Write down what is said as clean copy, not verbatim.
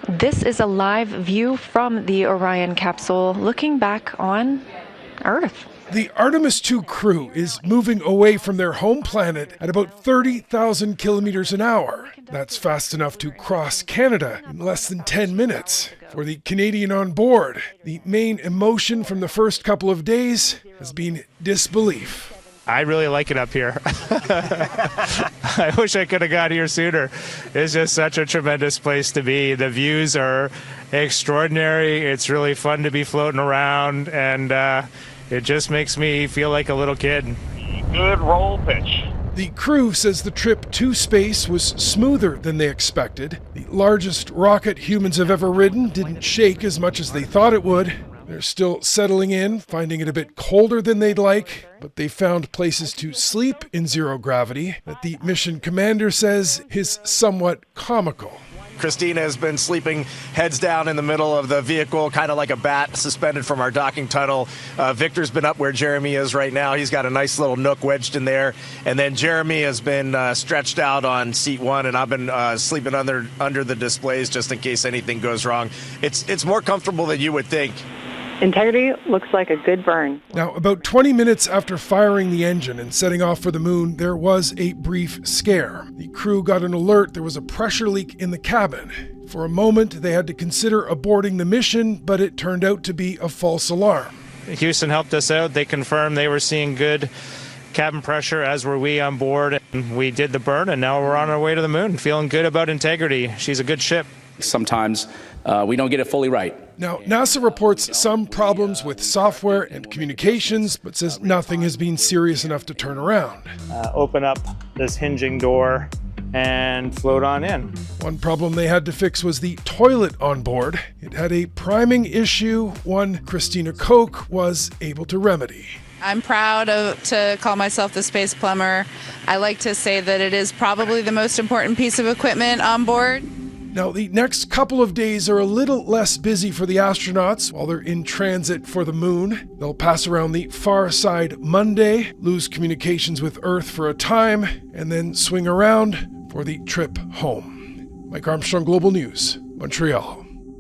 This is a live view from the Orion capsule looking back on Earth. The Artemis II crew is moving away from their home planet at about 30,000 kilometers an hour. That's fast enough to cross Canada in less than 10 minutes. For the Canadian on board, the main emotion from the first couple of days has been disbelief. I really like it up here. I wish I could have got here sooner. It's just such a tremendous place to be. The views are extraordinary. It's really fun to be floating around, and it just makes me feel like a little kid. Good roll pitch. The crew says the trip to space was smoother than they expected. The largest rocket humans have ever ridden didn't shake as much as they thought it would. They're still settling in, finding it a bit colder than they'd like, but they found places to sleep in zero gravity that the mission commander says is somewhat comical. Christina has been sleeping heads down in the middle of the vehicle, kind of like a bat suspended from our docking tunnel. Victor's been up where Jeremy is right now. He's got a nice little nook wedged in there. And then Jeremy has been stretched out on seat one, and I've been sleeping under the displays just in case anything goes wrong. It's more comfortable than you would think. Integrity looks like a good burn. Now, about 20 minutes after firing the engine and setting off for the moon, there was a brief scare. The crew got an alert there was a pressure leak in the cabin. For a moment, they had to consider aborting the mission, but it turned out to be a false alarm. Houston helped us out. They confirmed they were seeing good cabin pressure, as were we on board. And we did the burn, and now we're on our way to the moon, feeling good about Integrity. She's a good ship. Sometimes we don't get it fully right. Now, NASA reports some problems with software and communications, but says nothing has been serious enough to turn around. Open up this hinging door and float on in. One problem they had to fix was the toilet on board. It had a priming issue, one Christina Koch was able to remedy. I'm proud to call myself the space plumber. I like to say that it is probably the most important piece of equipment on board. Now, the next couple of days are a little less busy for the astronauts while they're in transit for the moon. They'll pass around the far side Monday, lose communications with Earth for a time, and then swing around for the trip home. Mike Armstrong, Global News, Montreal.